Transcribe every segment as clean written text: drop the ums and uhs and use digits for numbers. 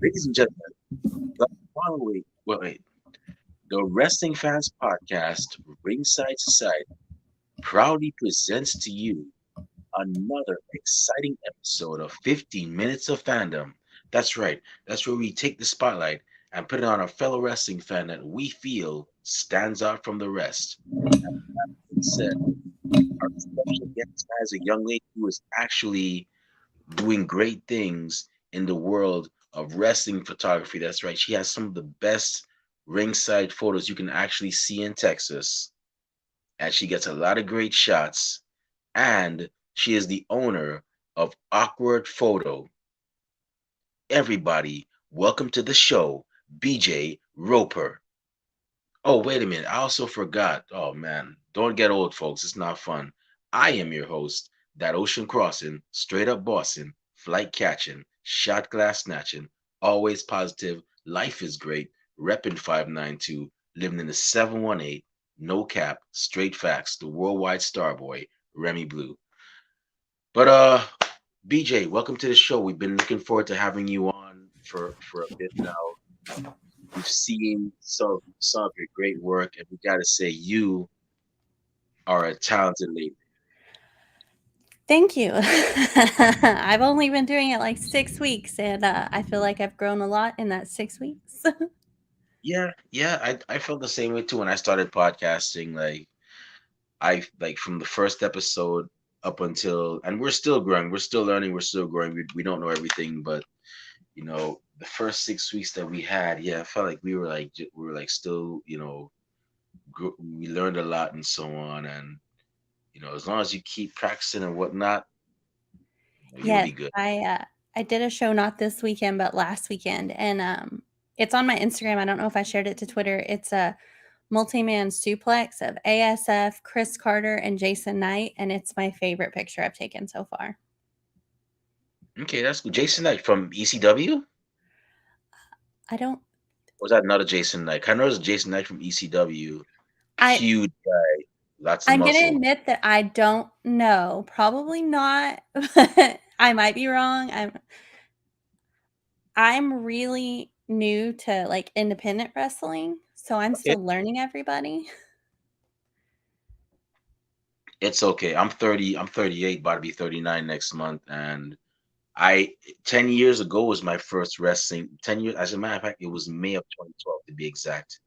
Ladies and gentlemen, the following, wait, the Wrestling Fans Podcast, Ringside Society, proudly presents to you another exciting episode of 15 Minutes of Fandom. That's right, that's where we take the spotlight and put it on a fellow wrestling fan that we feel stands out from the rest. It said, our special guest has a young lady who is actually doing great things in the world of wrestling photography. That's right. She has some of the best ringside photos you can actually see in Texas. And she gets a lot of great shots. And she is the owner of Awkward Photo. Everybody, welcome to the show, BJ Roper. Oh, wait a minute. I also forgot. Oh, man. Don't get old, folks. It's not fun. I am your host, that ocean crossing, straight up bossing, flight catching, shot glass snatching, always positive, life is great, repping 592, living in the 718, no cap, straight facts, the worldwide starboy, Remy Blue. But, BJ, welcome to the show. We've been looking forward to having you on for a bit now. We've seen some of your great work, and we got to say you are a talented lady. Thank you. I've only been doing it like 6 weeks, and I feel like I've grown a lot in that 6 weeks. Yeah, yeah, I felt the same way too when I started podcasting. Like I like from the first episode up until, and we're still growing, we're still learning, we're still growing. We don't know everything, but the first 6 weeks that we had, yeah, I felt like we were like still, we learned a lot and so on, and as long as you keep practicing and whatnot, you'll Yes, be good. I did a show not this weekend, but last weekend, and it's on my Instagram. I don't know if I shared it to Twitter. It's a multi-man suplex of ASF, Chris Carter, and Jason Knight, and it's my favorite picture I've taken so far. Okay, that's cool. Jason Knight from ECW? I don't. Was that another Jason Knight? I know there's a Jason Knight from ECW. I Huge guy, lots of I'm gonna muscle. admit that I don't know. Probably not. But I might be wrong. I'm really new to like independent wrestling, so I'm Okay. still learning everybody. It's okay. I'm 30, I'm 38, about to be 39 next month. And I 10 years ago was my first wrestling. 10 years, as a matter of fact, it was May of 2012 to be exact.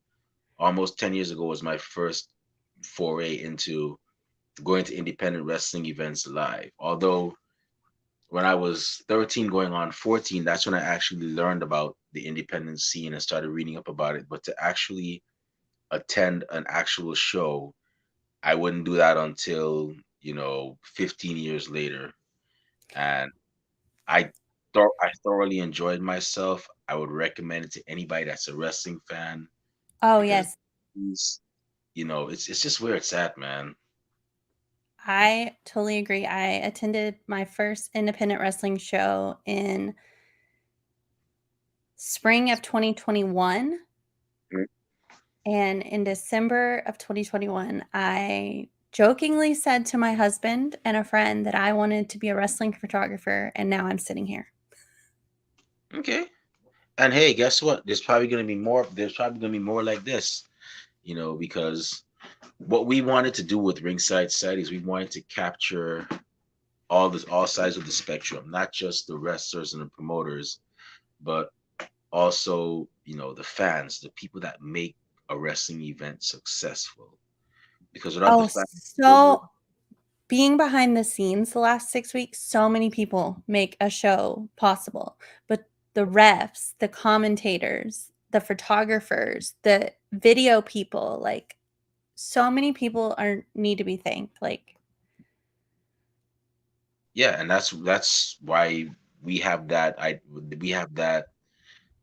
Almost 10 years ago was my first foray into going to independent wrestling events live. Although when I was 13 going on 14, that's when I actually learned about the independent scene and started reading up about it. But to actually attend an actual show, I wouldn't do that until, 15 years later. And I thoroughly enjoyed myself. I would recommend it to anybody that's a wrestling fan Oh because yes, it's just where it's at, man. I totally agree. I attended my first independent wrestling show in spring of 2021, Mm. and in December of 2021, I jokingly said to my husband and a friend that I wanted to be a wrestling photographer, and now I'm sitting here. Okay. And hey, guess what? There's probably gonna be more like this, because what we wanted to do with Ringside Sight is we wanted to capture all sides of the spectrum, not just the wrestlers and the promoters, but also, the fans, the people that make a wrestling event successful. Because without the Oh, fans, so being behind the scenes the last 6 weeks, so many people make a show possible. But the refs, the commentators, the photographers, the video people, like so many people are need to be thanked. Like, yeah, and that's why we have that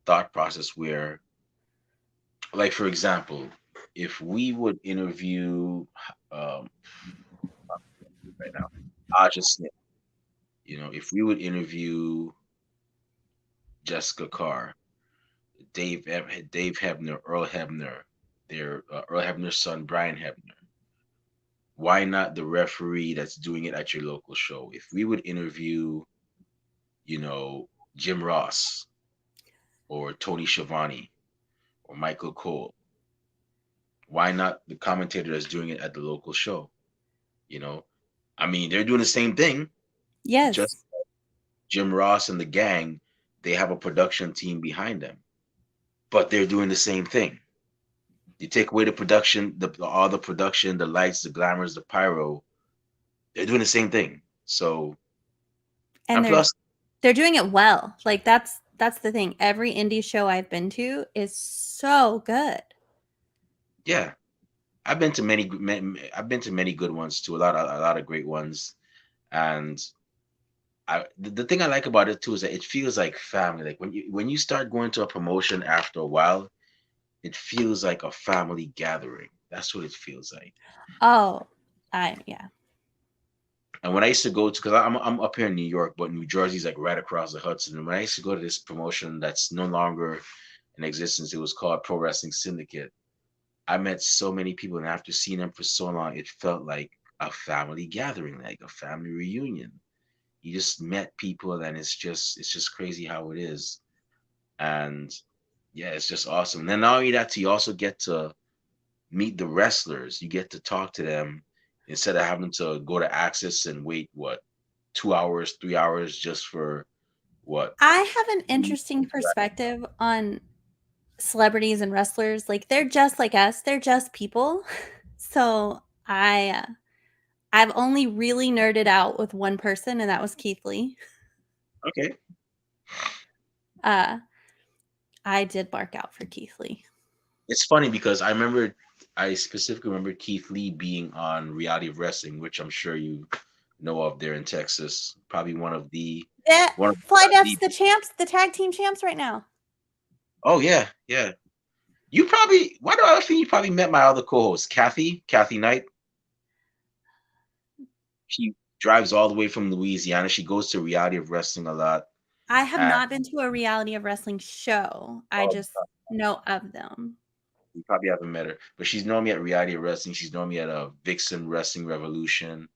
thought process where, like, for example, if we would interview, um right now, Aja Smith, if we would interview Jessica Carr, Dave Hebner, Earl Hebner, their Earl Hebner's son Brian Hebner, why not the referee that's doing it at your local show? If we would interview, you know, Jim Ross or Tony Schiavone or Michael Cole? Why not the commentator that's doing it at the local show? You know, I mean, they're doing the same thing. Just Yes. Jim Ross and the gang, they have a production team behind them, but they're doing the same thing. You take away the production, all the production, the lights, the glamours, the pyro, they're doing the same thing. So, And and plus, they're doing it well. Like that's the thing. Every indie show I've been to is so good. yeah, I've been to many good ones too. A lot of great ones. And the thing I like about it too is that it feels like family. Like when you start going to a promotion after a while, it feels like a family gathering. That's what it feels like. Oh, I yeah. And when I used to go to, because I'm up here in New York, but New Jersey's like right across the Hudson. And when I used to go to this promotion that's no longer in existence, it was called Pro Wrestling Syndicate. I met so many people, and after seeing them for so long, it felt like a family gathering, like a family reunion. You just met people, and it's just crazy how it is. And yeah, it's just awesome. And then not only that, you also get to meet the wrestlers. You get to talk to them instead of having to go to Access and wait 2 hours, 3 hours just for what? I have an interesting perspective on celebrities and wrestlers. Like they're just like us. They're just people. So I've only really nerded out with one person, and that was Keith Lee. Okay, Uh, I did bark out for Keith Lee. it's funny because I specifically remember Keith Lee being on Reality of Wrestling, which I'm sure you know of there in Texas. Probably Yeah, one of Fly Def's the. the champs, the tag team champs right now. Oh yeah, yeah. You probably. Why do I think you probably met my other co-host, Kathy Knight? She drives all the way from Louisiana. She goes to Reality of Wrestling a lot. I have And not been to a reality of wrestling show. I oh, just know of them. you probably haven't met her, but she's known me at Reality of Wrestling. She's known me at Vixen Wrestling Revolution,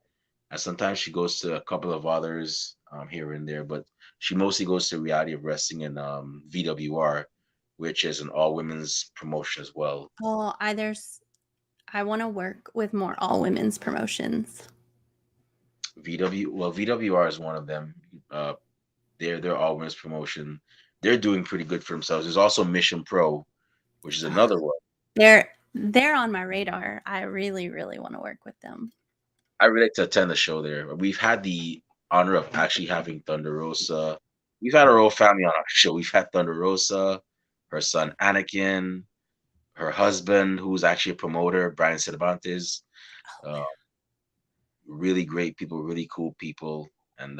and sometimes she goes to a couple of others here and there. But she mostly goes to Reality of Wrestling and VWR, which is an all women's promotion as well. Oh, I want to work with more all women's promotions. VWR is one of them. Uh, they're all women's promotion. They're doing pretty good for themselves. There's also Mission Pro, which is Oh, another one. they're on my radar. I really, really want to work with them. I really like to attend the show there. We've had the honor of actually having Thunder Rosa. We've had our whole family on our show. We've had Thunder Rosa, her son Anakin, her husband, who's actually a promoter, Brian Cervantes. Uh, really great people, really cool people, and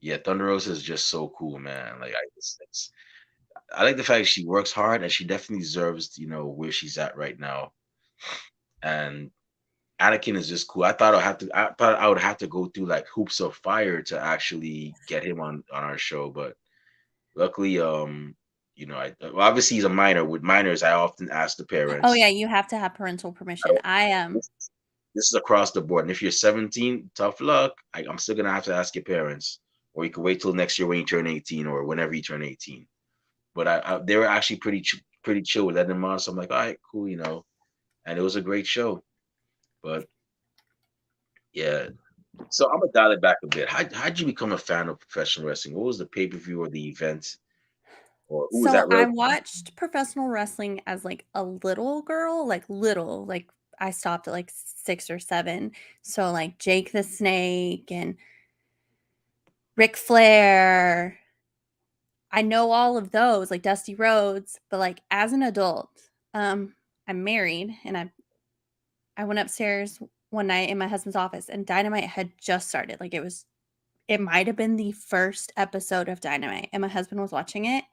yeah, Thunder Rosa is just so cool, man. Like I like the fact she works hard and she definitely deserves, where she's at right now. And Anakin is just cool. I thought I would have to go through like hoops of fire to actually get him on our show, but luckily, well, obviously he's a minor. With minors, I often ask the Oh yeah, parents. you have to have parental I permission. don't, I am. this, this is across the board. And if you're 17, tough luck. I'm still gonna have to ask your parents, or you can wait till next year when you turn 18, or whenever you turn 18. But they were actually pretty chill with letting them on. So I'm like, all right, cool, and it was a great show. But yeah. So I'm gonna dial it back a bit. How'd you become a fan of professional wrestling? What was the pay per view or the event, or who was So that I relative? watched professional wrestling as like a little girl, like little, like I stopped at like 6 or 7. So like Jake the Snake and Ric Flair. I know all of those, like Dusty Rhodes, but like as an adult, I'm married and I went upstairs one night in my husband's office and Dynamite had just started. Like it might have been the first episode of Dynamite and my husband was watching it.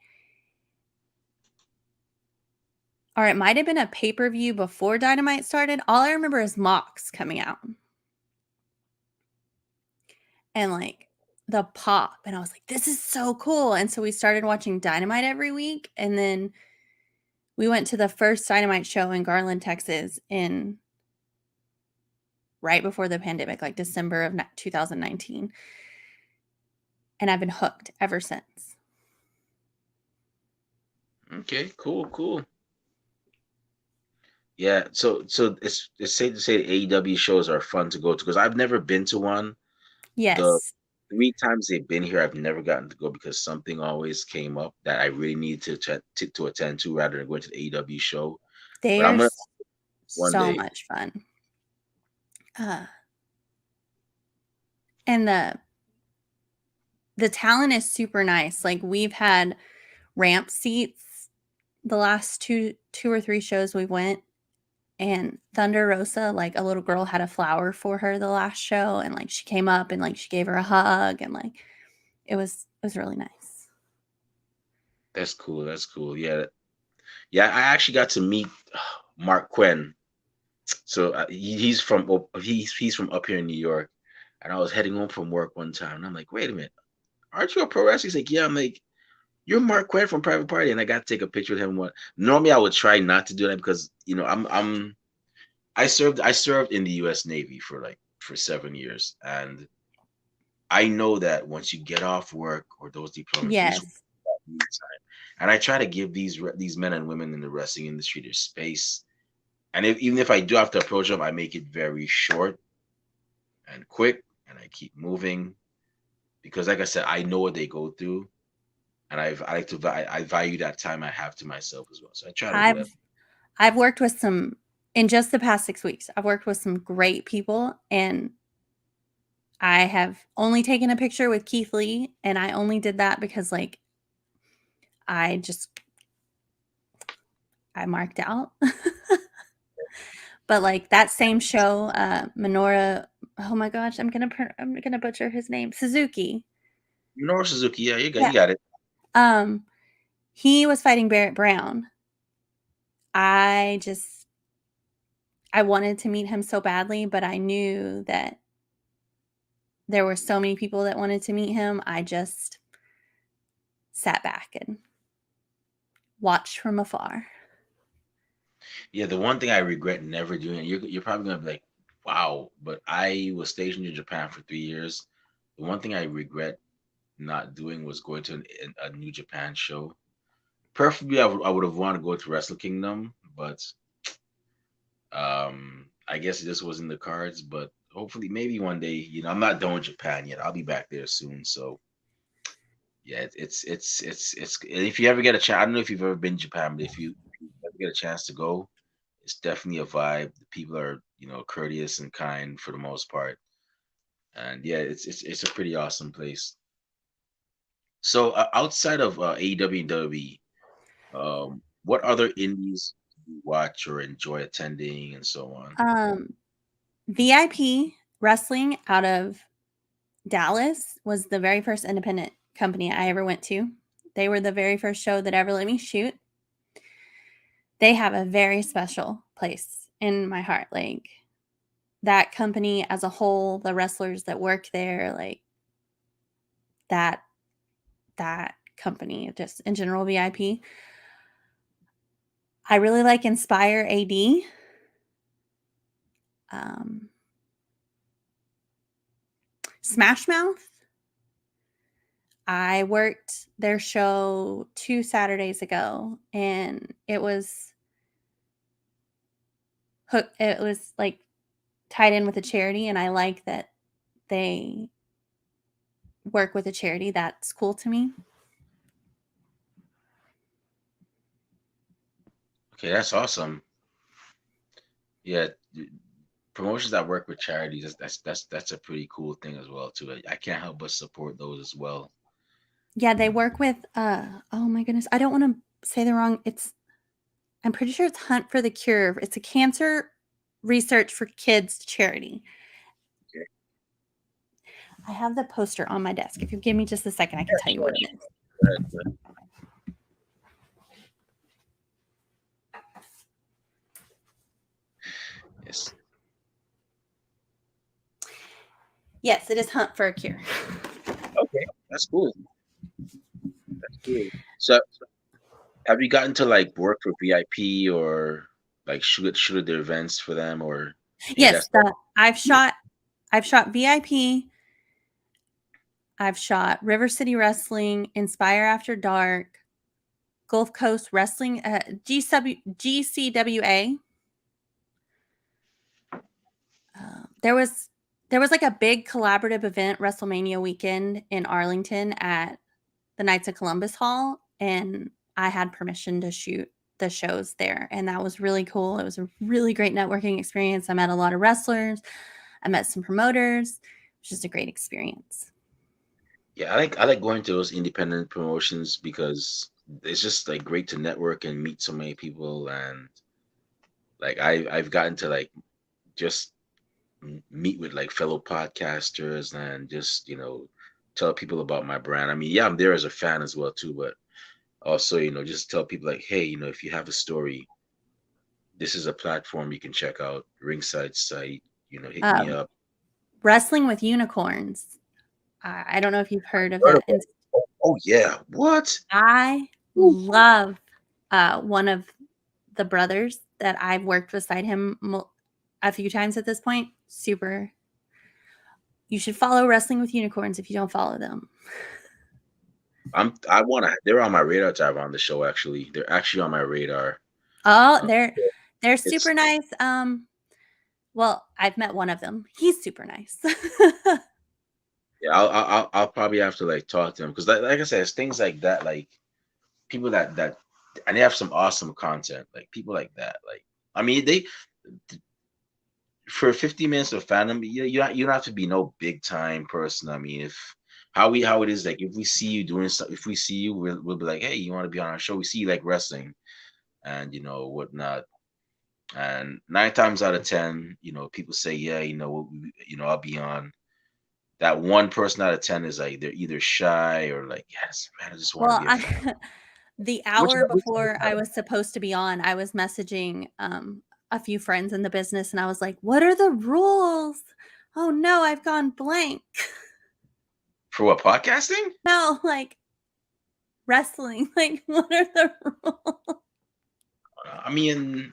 Or it might have been a pay-per-view before Dynamite started. All I remember is Mox coming out and like the pop. And I was like, this is so cool. And so we started watching Dynamite every week. And then we went to the first Dynamite show in Garland, Texas in right before the pandemic, like December of 2019. And I've been hooked ever since. Okay, cool, cool. Yeah, so it's safe to say that AEW shows are fun to go to because I've never been to one. The Yes, 3 times they've been here, I've never gotten to go because something always came up that I really needed to attend to rather than going to the AEW show. they But I'm are gonna one so day. much fun. Uh, and the Talon is super nice. Like we've had ramp seats the last two or three shows we went, and Thunder Rosa, like a little girl had a flower for her the last show, and like she came up and like she gave her a hug, and like it was really nice. That's cool. That's cool. Yeah, yeah. I actually got to meet Mark Quinn. So he's from up here in New York, and I was heading home from work one time, and I'm like, wait a minute, aren't you a pro wrestler? He's like, yeah. I'm like, you're Mark Quinn from Private Party, and I got to take a picture with him. What normally I would try not to do that because I served in the U.S. Navy for 7 years, and I know that once you get off work or those deployments, you just want Yes, that me time. And I try to give these men and women in the wrestling industry their space. And even if I do have to approach them, I make it very short and quick, and I keep moving because, like I said, I know what they go through, and I value that time I have to myself as well. So I try to do that. I've I've worked with some in just the past 6 weeks. I've worked with some great people, and I have only taken a picture with Keith Lee, and I only did that because like I just I marked out. But like that same show, Minoru, oh my gosh, I'm gonna butcher his name. Suzuki. Minoru Suzuki, yeah, Yeah. you got it. Um, he was fighting Barrett Brown. I just I wanted to meet him so badly, but I knew that there were so many people that wanted to meet him. I just sat back and watched from afar. Yeah, the one thing I regret never doing, you're probably gonna be like, wow, but I was stationed in Japan for 3 years. The one thing I regret not doing was going to a New Japan show. Preferably, I would have wanted to go to Wrestle Kingdom, but I guess it just wasn't the cards. But hopefully, maybe one day, I'm not done with Japan yet. I'll be back there soon. So yeah, it's. And if you ever get a chance, I don't know if you've ever been to Japan, but if you ever get a chance to go, it's definitely a vibe. The people are, courteous and kind for the most part, and yeah, it's a pretty awesome place. So outside of AEW and WWE, what other indies do you watch or enjoy attending and so on? Um, VIP Wrestling out of Dallas was the very first independent company I ever went to. They were the very first show that ever let me shoot. They have a very special place in my heart. Like that company as a whole, the wrestlers that work there, like that that company, just in general VIP. I really like Inspire AD. Um, Smash Mouth. I worked their show 2 Saturdays ago, and it was like tied in with a charity, and I like that they work with a charity. That's cool to me. Okay, that's awesome. Yeah, promotions that work with charities, that's a pretty cool thing as well too. I can't help but support those as well. Yeah, they work with oh my goodness, I don't want to say the wrong. I'm pretty sure it's Hunt for the Cure. It's a cancer research for kids charity. Okay. I have the poster on my desk. If you give me just a second, I Yeah, can tell you sure, what it sure. is. Go ahead, go ahead. Yes. Yes, it is Hunt for a Cure. Okay, that's cool. That's cool. So, have you gotten to like work for VIP or like shoot at their events for them or any of that Yes, stuff? I've shot VIP. I've shot River City Wrestling, Inspire After Dark, Gulf Coast Wrestling, GCWA. There was like a big collaborative event WrestleMania weekend in Arlington at the Knights of Columbus Hall, and I had permission to shoot the shows there, and that was really cool. It was a really great networking experience. I met a lot of wrestlers. I met some promoters. It was just a great experience. Yeah, I like going to those independent promotions because it's just like great to network and meet so many people, and like I've gotten to like just meet with like fellow podcasters and just tell people about my brand. I mean, yeah, I'm there as a fan as well too, but also just tell people like, hey, if you have a story, this is a platform you can check out, Ringside site, hit Uh, me up. Wrestling with Unicorns. I don't know if you've heard of Heard that. about Oh yeah, what? I love one of the brothers that I've worked beside him a few times at this point. Super. You should follow Wrestling with Unicorns if you don't follow them. I want to. They're on my radar to have on the show. Actually, they're actually on my radar. Oh, Uh, they're it's super nice. Well, I've met one of them. He's super nice. Yeah, I'll probably have to like talk to them because like I said, it's things like that, like people that and they have some awesome content, like people like that. Like I mean, they for 50 minutes of fandom, you don't have to be no big time person. I mean, if how it is, like if we see you doing stuff, if we see you, we'll be like, hey, you want to be on our show? We see you like wrestling and whatnot. And 9 times out of 10, people say, yeah, I'll be on. That one person out of 10 is like they're either shy or like, yes, man, I just want to Well, be a fan. the Which, hour which before I was supposed to be on, I was messaging a few friends in the business, and I was like, "What are the rules? Oh no, I've gone blank." for what, podcasting? No, like wrestling. Like, what are the rules? I mean,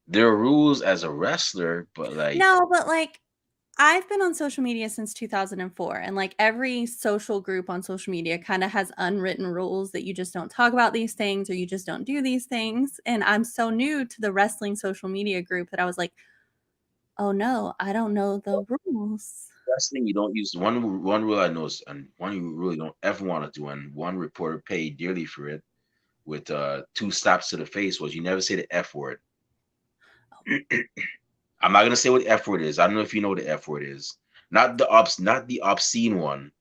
there are rules as a wrestler, but like, No, but like I've been on social media since 2004, and like every social group on social media kind of has unwritten rules that you just don't talk about these things or you just don't do these things. And I'm so new to the wrestling social media group that I was like, oh no, I don't know the rules. wrestling, you don't use one rule I know is, and one you really don't ever want to do, and one reporter paid dearly for it with two slaps to the face was you never say the F word. I'm not gonna say what the F word is. I don't know if you know what the F word is. Not the obscene one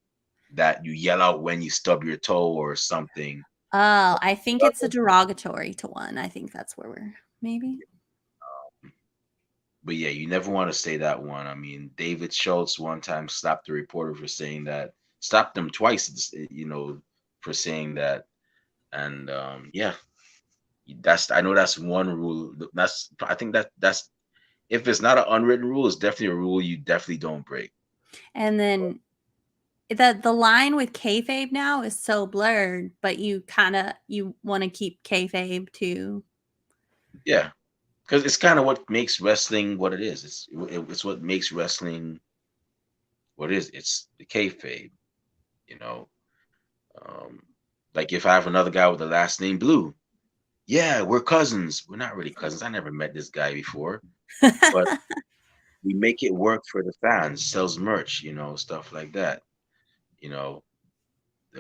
that you yell out when you stub your toe or something. Oh, I think it's a derogatory to one. I think that's where we're maybe. But yeah, you never want to say that one. I mean, David Schultz one time stopped the reporter for saying that, stopped them twice, for saying that. And yeah, I know that's one rule. I think that's if it's not an unwritten rule, it's definitely a rule you definitely don't break. And then the line with kayfabe now is so blurred, but you want to keep kayfabe too. Yeah, because it's kind of what makes wrestling what it is. It's what makes wrestling what it is. It's the kayfabe, you know. Um, like if I have another guy with the last name Blue, yeah, we're cousins. We're not really cousins. I never met this guy before, but we make it work for the fans, sells merch, stuff like that, you know.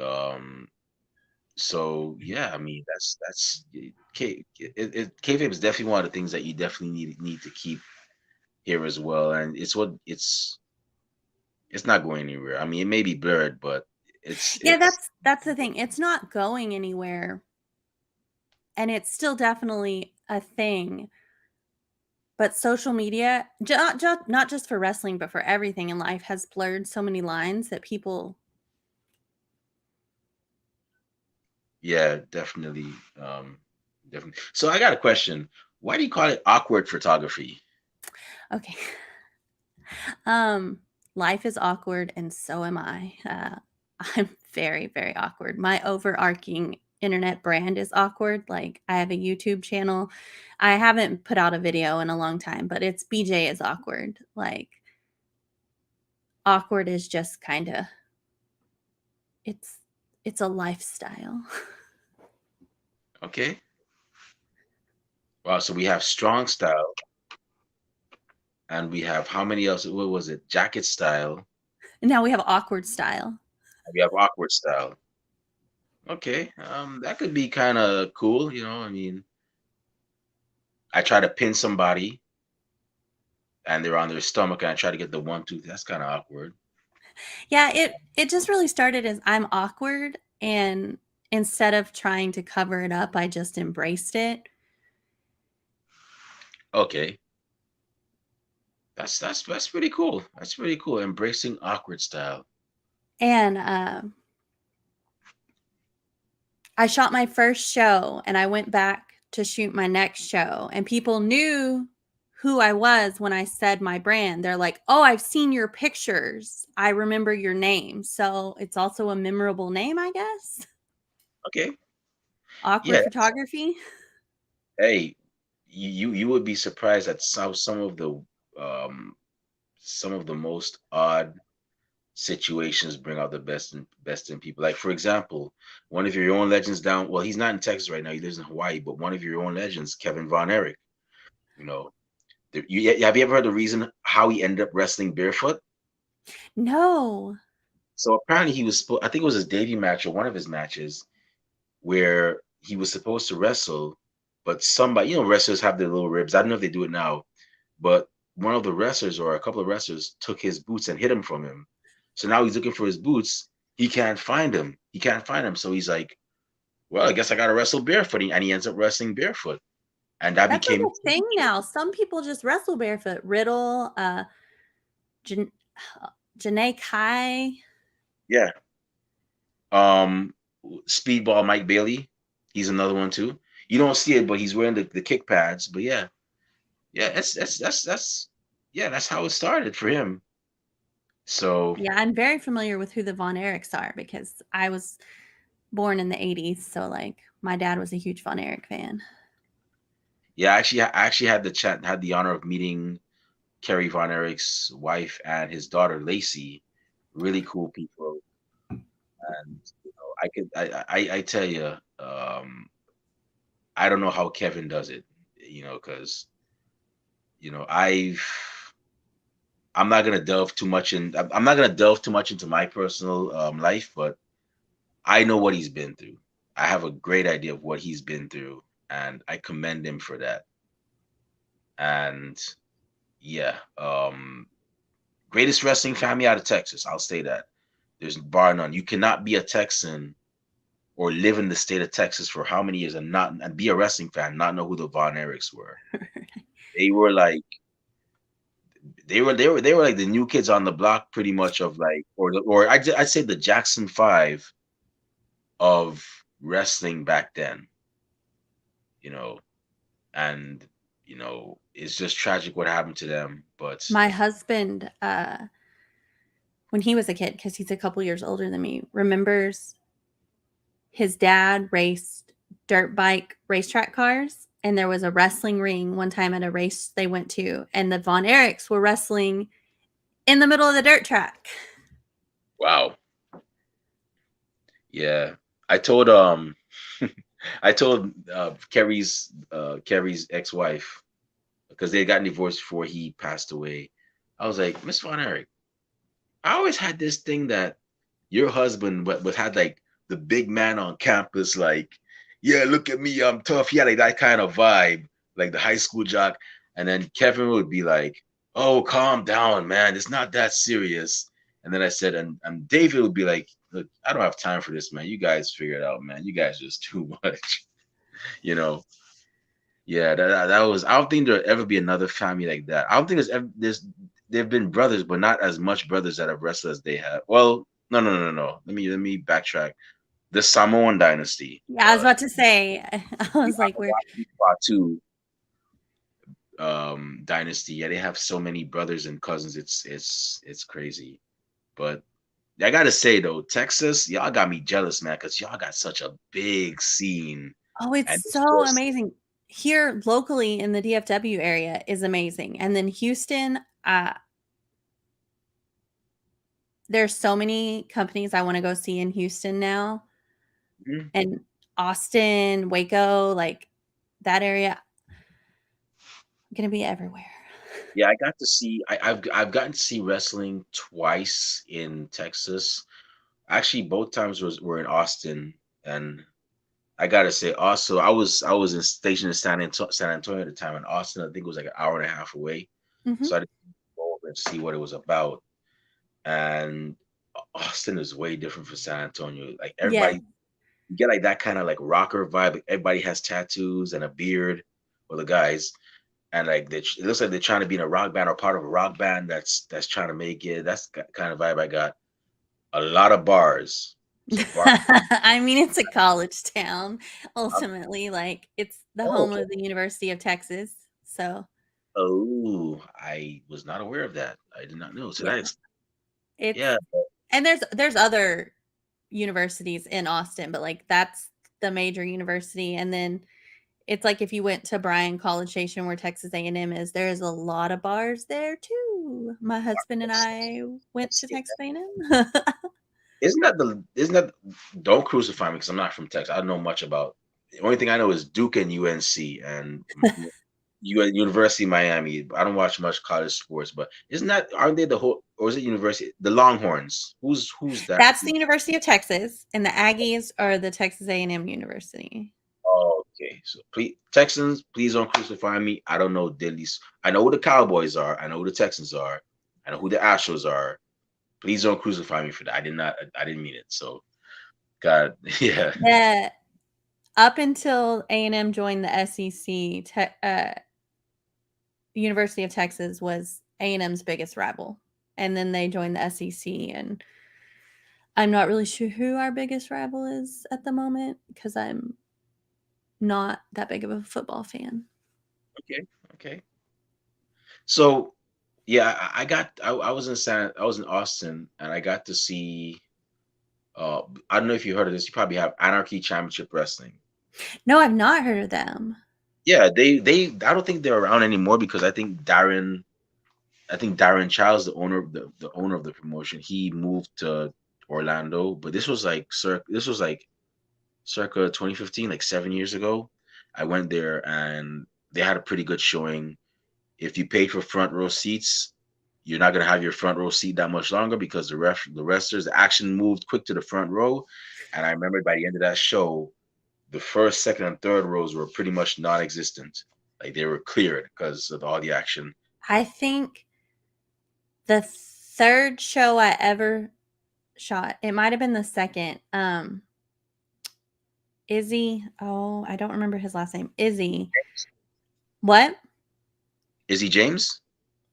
Um, so yeah, I mean that's kayfabe is definitely one of the things that you definitely need to keep here as well, and it's not going anywhere. I mean, it may be blurred, but Yeah, it's that's the thing. It's not going anywhere, and it's still definitely a thing. But social media, not just for wrestling, but for everything in life, has blurred so many lines that people. yeah, definitely, definitely. So I got a question. Why do you call it awkward photography? Okay. Um, Life is awkward, and so am I. I'm very, very awkward. My overarching internet brand is awkward. Like, I have a YouTube channel. I haven't put out a video in a long time, but it's BJ is awkward. Like, awkward is just kind of it's it's a lifestyle. Okay. Wow. So we have strong style, and we have how many else? What was it? Jacket style. And now we have awkward style. And we have awkward style. Okay. That could be kind of cool. I mean, I try to pin somebody, and they're on their stomach, and I try to get the 1, 2. That's kind of awkward. Yeah, it just really started as I'm awkward, and instead of trying to cover it up, I just embraced it. Okay. That's pretty cool. That's pretty cool. Embracing awkward style. And I shot my first show and I went back to shoot my next show, and people knew who I was when I said my brand. They're like, "Oh, I've seen your pictures. I remember your name." So it's also a memorable name, I guess. Okay. Awkward Yeah. photography. Hey, you would be surprised at um some of the most odd situations bring out the best in people. Like for example, one of your own legends down. Well, he's not in Texas right now. He lives in Hawaii. But one of your own legends, Kevin Von Erich. You know, have you ever heard the reason how he ended up wrestling barefoot? No. So apparently he was. I think it was his debut match or one of his matches where he was supposed to wrestle, but somebody, wrestlers have their little ribs. I don't know if they do it now, but one of the wrestlers or a couple of wrestlers took his boots and hid them from him. So now he's looking for his boots. He can't find him. He can't find him. So he's like, well, I guess I got to wrestle barefoot. And he ends up wrestling barefoot. And that That's like became, a thing now. Some people just wrestle barefoot. Riddle, Jan- Janae Kai. yeah. Um, Speedball Mike Bailey. He's another one too. You don't see it, but he's wearing the kick pads. But yeah, yeah, that's yeah, that's how it started for him. So Yeah, I'm very familiar with who the Von Erichs are because I was born in the 80s. So, like, my dad was a huge Von Erich fan. yeah, I actually had the honor of meeting Kerry Von Erich's wife and his daughter Lacey. Really cool people, and I tell you, I don't know how Kevin does it, because I've I'm not gonna delve too much I'm not gonna delve too much into my personal life, but I know what he's been through. I have a great idea of what he's been through, and I commend him for that. And yeah, greatest wrestling family out of Texas. I'll say that. There's bar none. You cannot be a Texan or live in the state of Texas for how many years and be a wrestling fan, not know who the Von Erichs were. They were like they were like the new kids on the block, pretty much of like or I'd say the Jackson Five of wrestling back then. You know, and it's just tragic what happened to them. But My husband, when he was a kid, because he's a couple years older than me, remembers his dad raced dirt bike racetrack cars. And there was a wrestling ring one time at a race they went to, and the Von Erichs were wrestling in the middle of the dirt track. wow, yeah, I told I told Kerry's ex-wife because they had gotten divorced before he passed away. I was like, Miss Von Erich, I always had this thing that your husband but had like the big man on campus, like, yeah, look at me, I'm tough. He had like that kind of vibe, like the high school jock. And then Kevin would be like, oh, calm down, man. It's not that serious. And then I said, and David would be like, look, I don't have time for this, man. You guys figure it out, man. You guys just too much, you know. Yeah, that was. I don't think there'll ever be another family like that. I don't think there've been brothers, but not as much brothers that have wrestled as they have. Well, no, no, no, no, no. Let me backtrack. The Samoan dynasty, Yeah, I was about to say, I the was like, we're Fatu dynasty. Yeah, they have so many brothers and cousins. It's crazy. But I gotta say though, Texas, y'all got me jealous, man, because y'all got such a big scene, oh, it's and it's so just amazing. Here locally in the DFW area is amazing. And then Houston, there's so many companies I want to go see in Houston now. mhm. And Austin, Waco, like that area. I'm gonna be everywhere. Yeah, I got to see. I've gotten to see wrestling twice in Texas. Actually, both times were in Austin, and I gotta say, also I was in stationed in San Antonio at the time, and Austin I think was like an hour and a half away, Hmm. so I didn't go over and see what it was about. And Austin is way different from San Antonio. Like Yeah. everybody, you get like that kind of like rocker vibe. Like everybody has tattoos and a beard, or the guys, and like it looks like they're trying to be in a rock band or part of a rock band that's trying to make it. That's the kind of vibe I got. A lot of bars, so bar. I mean, it's a college town. Ultimately, like it's the Oh, home okay. of the University of Texas. So Oh, I was not aware of that. I did not know. So yeah, that's it's yeah. and there's other universities in Austin, but like that's the major university. And then it's like if you went to Bryan College Station, where Texas A&M is, there's a lot of bars there too. My husband and I went to Texas A&M. Isn't that don't crucify me because I'm not from Texas. I don't know much about. The only thing I know is Duke and UNC and University of Miami. I don't watch much college sports, but isn't that aren't they the whole or is it University the Longhorns? Who's that? That's the University of Texas, and the Aggies are the Texas A&M University. Oh, okay. So please, Texans, please don't crucify me. I don't know diddly. I know who the Cowboys are. I know who the Texans are. I know who the Astros are. Please don't crucify me for that. I did not. I didn't mean it. So God, yeah. Yeah, up until A&M joined the SEC, University of Texas was A&M's biggest rival, and then they joined the SEC. And I'm not really sure who our biggest rival is at the moment because I'm not that big of a football fan. Okay. Okay. So yeah, I was in Austin and I got to see I don't know if you heard of this. You probably have Anarchy Championship Wrestling. No, I've not heard of them. Yeah, they I don't think they're around anymore because I think Darren Childs, the owner of the promotion, he moved to Orlando. But this was like circa 2015, like 7 years ago. I went there and they had a pretty good showing. If you paid for front row seats, you're not gonna have your front row seat that much longer because the wrestlers, the action moved quick to the front row. And I remember by the end of that show, the first, second, and third rows were pretty much non-existent. Like they were cleared because of all the action. I think the third show I ever shot, it might have been the second. Izzy, oh, I don't remember his last name. Izzy. What? Izzy James?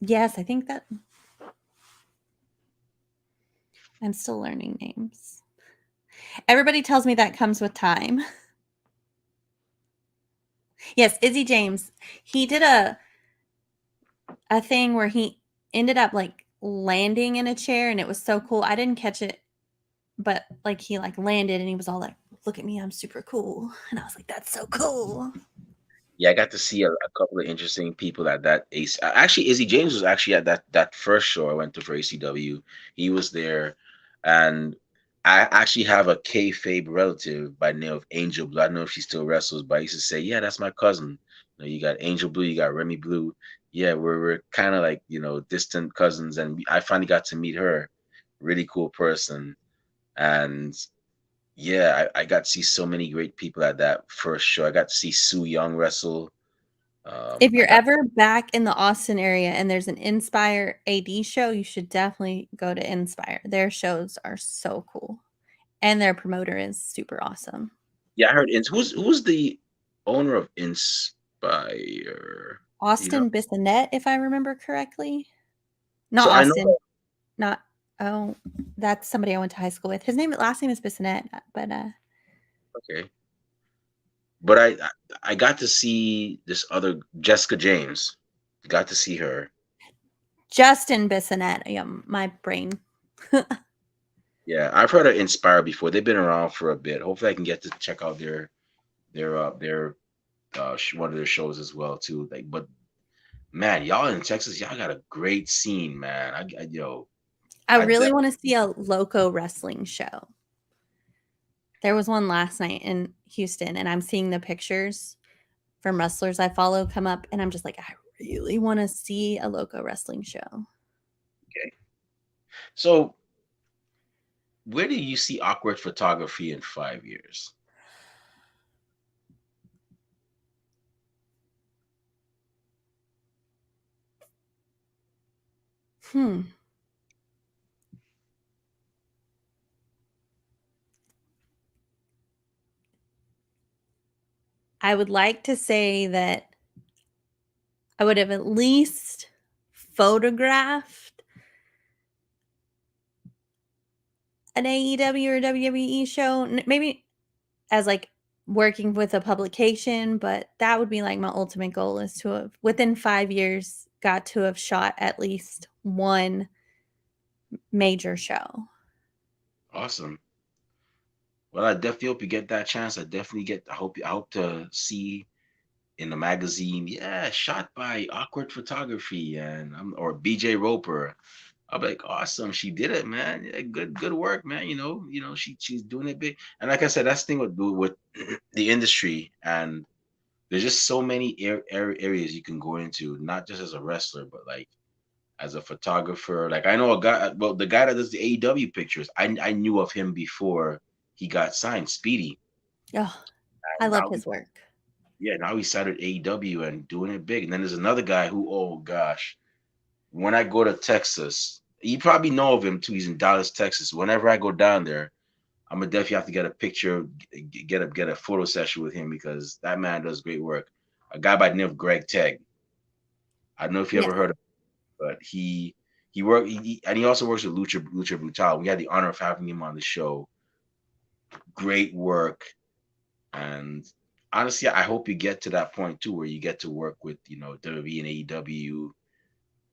Yes, I think that I'm still learning names. Everybody tells me that comes with time. Yes, Izzy James. He did a thing where he ended up like landing in a chair, and it was so cool. I didn't catch it, but like he like landed and he was all like, "Look at me, I'm super cool." And I was like, "That's so cool." Yeah, I got to see a couple of interesting people at that Ace. Actually, Izzy James was actually at that first show I went to for ACW. He was there, and I actually have a kayfabe relative by the name of Angel Blue. I don't know if she still wrestles, but I used to say, "Yeah, that's my cousin." You got Angel Blue, you got Remy Blue. Yeah, we're kind of like distant cousins, and I finally got to meet her. Really cool person, and yeah, I got to see so many great people at that first show. I got to see Sue Young wrestle. If I you're got ever back in the Austin area and there's an Inspire AD show, you should definitely go to Inspire. Their shows are so cool, and their promoter is super awesome. yeah, I heard who's the owner of Inspire? Do you know? Austin Bissonnette, if I remember correctly. Not So I know Austin. Not oh, that's somebody I went to high school with. His last name is Bissonnette, but okay, but I got to see this other Jessica James. Got to see her. Justin Bissonnette. Yeah, my brain. Yeah, I've heard of Inspire before. They've been around for a bit. Hopefully, I can get to check out their one of their shows as well too. Like, but man, y'all in Texas, y'all got a great scene, man. I I really def- want to see a loco wrestling show. There was one last night in Houston, and I'm seeing the pictures from wrestlers I follow come up, and I'm just like, I really want to see a loco wrestling show. Okay. So where do you see awkward photography in 5 years? Hmm. I would like to say that I would have at least photographed an AEW or WWE show, maybe as like working with a publication, but that would be like my ultimate goal is to have within 5 years got to have shot at least one major show. Awesome. Well, I definitely hope you get that chance. I definitely get. I hope to see in the magazine. Yeah, shot by awkward photography and or BJ Roper. I'll be like, awesome, she did it, man. Yeah, good work, man. She's doing it big. And like I said, that's the thing with the industry, and there's just so many areas you can go into, not just as a wrestler, but like as a photographer. Like I know a guy, well, the guy that does the AEW pictures, I knew of him before he got signed, Speedy. Oh, I And love now his work. yeah, now he started AEW and doing it big. And then there's another guy who, oh gosh, when I go to Texas, you probably know of him too. He's in Dallas, Texas. Whenever I go down there, I'm gonna definitely have to get a picture, get a photo session with him because that man does great work. A guy by the name of Greg Teg. I don't know if you ever Yes. heard of him, but he worked and he also works with Lucha Brutal. We had the honor of having him on the show. Great work. And honestly, I hope you get to that point too, where you get to work with WWE and AEW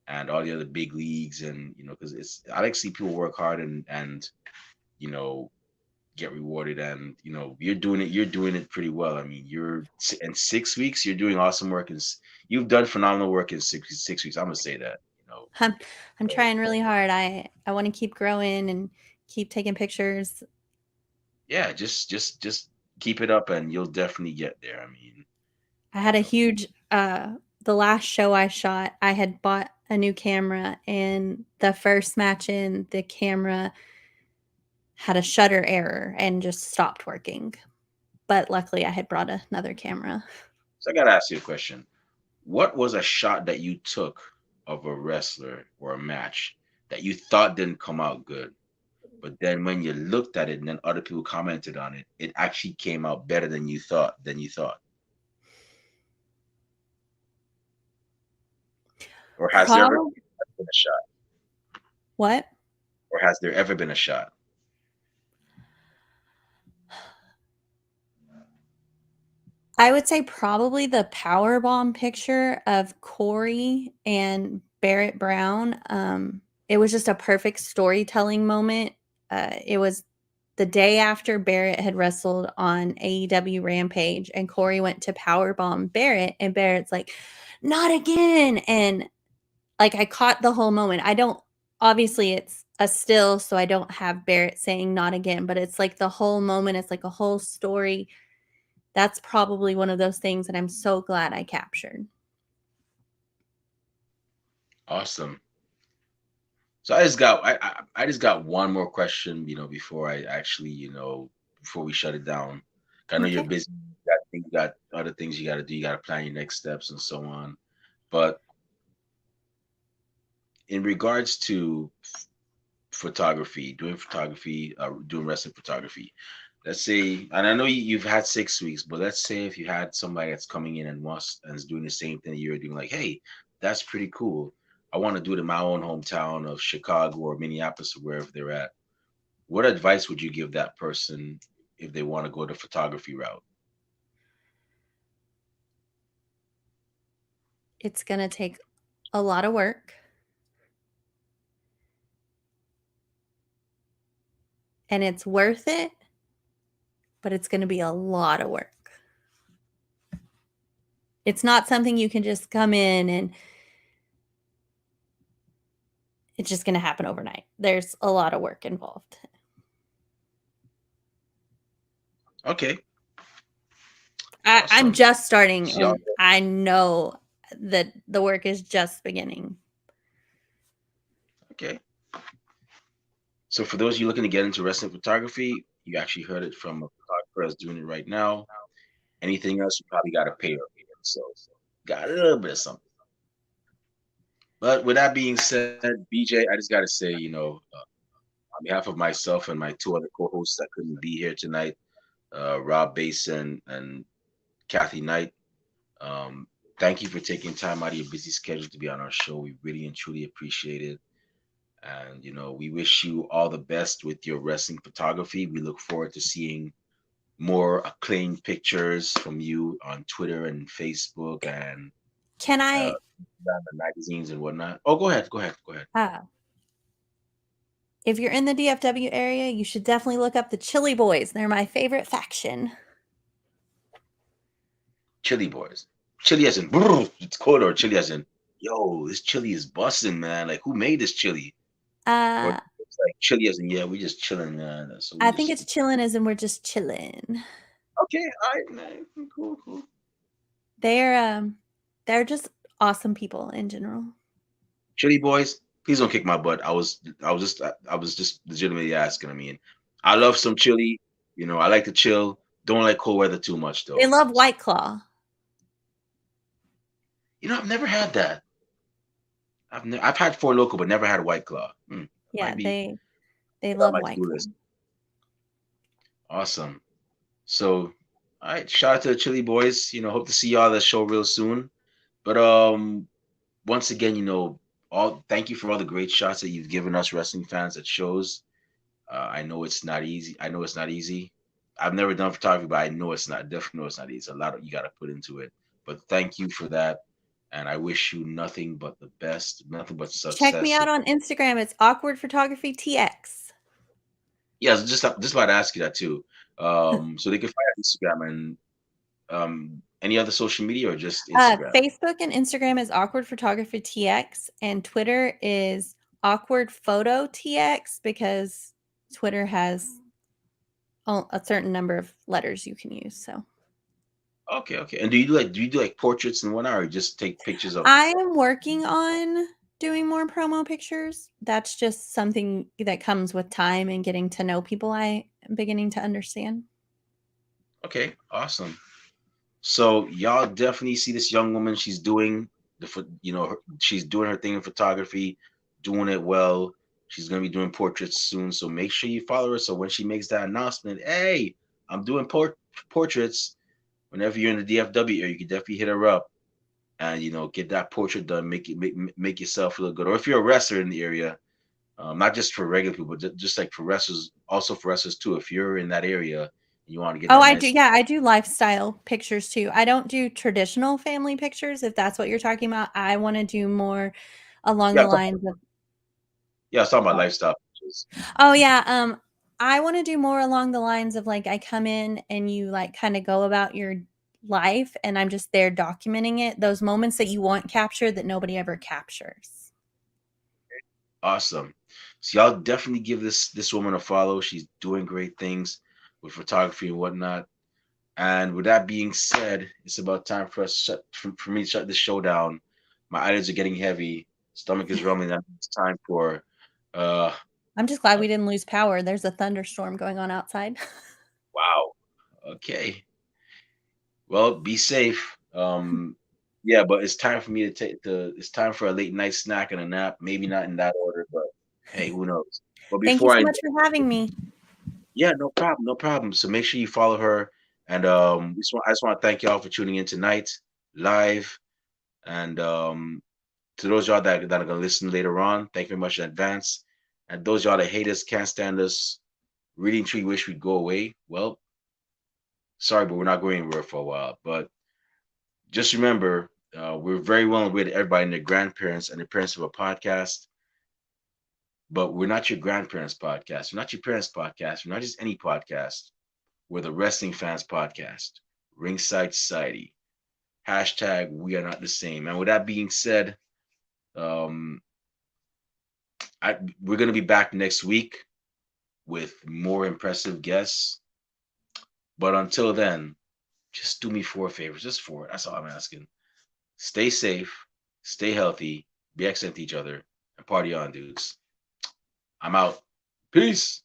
and all the other big leagues, and because I like to see people work hard and you know get rewarded, and you're doing it pretty well. I mean, you're in 6 weeks, you're doing awesome work, and you've done phenomenal work in 6 weeks. I'm gonna say that. I'm I'm So trying really hard. I want to keep growing and keep taking pictures. yeah, just keep it up, and you'll definitely get there. I mean, I had you a know, huge the last show I shot, I had bought a new camera and the first match in the camera had a shutter error and just stopped working. But luckily I had brought another camera. so I gotta ask you a question. What was a shot that you took of a wrestler or a match that you thought didn't come out good? But then when you looked at it and then other people commented on it, it actually came out better than you thought. Or has there ever Probably been a shot? what? Or has there ever been a shot? I would say probably the power bomb picture of Corey and Barrett Brown. It was just a perfect storytelling moment. It was the day after Barrett had wrestled on AEW Rampage, and Corey went to power bomb Barrett, and Barrett's like, "Not again!" And like I caught the whole moment. I don't obviously it's a still, so I don't have Barrett saying "not again," but it's like the whole moment. It's like a whole story. That's probably one of those things that I'm so glad I captured. Awesome. So I just got one more question, before I actually, before we shut it down. I know you're Okay. busy, you got other things you gotta do, you gotta plan your next steps and so on. But in regards to photography, doing wrestling photography. Let's say, and I know you've had 6 weeks, but let's say if you had somebody that's coming in and wants and is doing the same thing you're doing, like, hey, that's pretty cool. I want to do it in my own hometown of Chicago or Minneapolis or wherever they're at. What advice would you give that person if they want to go the photography route? It's going to take a lot of work and it's worth it, but it's going to be a lot of work. It's not something you can just come in and it's just going to happen overnight. There's a lot of work involved. Okay, I'm awesome. just starting, So y'all, and I know that the work is just beginning. okay. So for those of you looking to get into wrestling photography, you actually heard it from a photographer that's doing it right now. Anything else, you probably got to pay her. So got a little bit of something. But with that being said, BJ, I just got to say, on behalf of myself and my two other co-hosts that couldn't be here tonight, Rob Basin and Kathy Knight, um, thank you for taking time out of your busy schedule to be on our show. We really and truly appreciate it. And, we wish you all the best with your wrestling photography. We look forward to seeing more acclaimed pictures from you on Twitter and Facebook and Can uh, I? magazines and whatnot. Oh, go ahead. Go ahead. Go ahead. Uh, if you're in the DFW area, you should definitely look up the Chili Boys. They're my favorite faction. Chili boys. Chili as in, brr, it's cold, or chili as in, yo, this chili is busting, man. Like, who made this chili? Or Uh, it's like chili as in, yeah, we just chilling, man. So we I think just, it's chillin' as in we're just chillin'. okay, all right, man. Cool, cool. They're they're just awesome people in general. Chili boys, please don't kick my butt. I was just legitimately asking. I mean, I love some chili. I like to chill. Don't like cold weather too much, They though. love So, White Claw. I've never had that. I've had Four Loco, but never had White Claw. Yeah, Might be they on love my White to-do Claw. list. Awesome. So, all right, shout out to the Chili Boys. Hope to see y'all at the show real soon. But once again, all thank you for all the great shots that you've given us wrestling fans at shows. I know it's not easy. I know it's not easy. I've never done photography, but I know it's not. Definitely know it's not easy. A lot of you got to put into it. But thank you for that, and I wish you nothing but the best, nothing but Check me success. out on Instagram. It's Awkward Photography TX. Yeah, just about to ask you that too. So they can find Instagram and any other social media or just Instagram. Facebook and Instagram is Awkward Photography TX, and Twitter is Awkward Photo TX because Twitter has a certain number of letters you can use. So Okay, okay. And do you do like portraits and whatnot, or just take pictures of? I am working on doing more promo pictures. That's just something that comes with time and getting to know people. I am beginning to understand. Okay, awesome. So y'all definitely see this young woman. She's doing she's doing her thing in photography, doing it well. She's gonna be doing portraits soon. So make sure you follow her. So when she makes that announcement, hey, I'm doing portraits. Whenever you're in the DFW area, you can definitely hit her up and get that portrait done. Make yourself look good. Or if you're a wrestler in the area, not just for regular people, but just like for wrestlers, also for wrestlers too. If you're in that area and you want to get Oh, that I do. nice, Yeah, I do lifestyle pictures too. I don't do traditional family pictures, if that's what you're talking about. I want to do more along yeah, the lines of, yeah, I was talking about lifestyle pictures. oh yeah, I want to do more along the lines of like I come in and you like kind of go about your life and I'm just there documenting it, those moments that you want captured that nobody ever captures. Awesome. So y'all definitely give this woman a follow. She's doing great things with photography and whatnot. And with that being said, it's about time for me to shut this show down. My eyelids are getting heavy. Stomach is rumbling. That means it's time for uh I'm just glad we didn't lose power. There's a thunderstorm going on outside. wow. Okay. Well, be safe. Yeah, but it's time for me to it's time for a late night snack and a nap. Maybe not in that order, but hey, who knows? But Thank you before so I much for having me. Yeah, no problem, no problem. So make sure you follow her. And I just want to thank y'all for tuning in tonight live. And to those y'all that are gonna listen later on, thank you very much in advance. And those y'all that hate us, can't stand us, really and truly wish we'd go away. Well, sorry, but we're not going anywhere for a while. But just remember, we're very well aware to everybody and their grandparents and the parents of a podcast. But we're not your grandparents' podcast. We're not your parents' podcast. We're not just any podcast. We're the Wrestling Fans Podcast, Ringside Society. Hashtag we are not the same. And with that being said, um, we're going to be back next week with more impressive guests. But until then, just do me four favors, just four. That's all I'm asking. Stay safe, stay healthy, be excellent to each other, and party on, dudes. I'm out. Peace.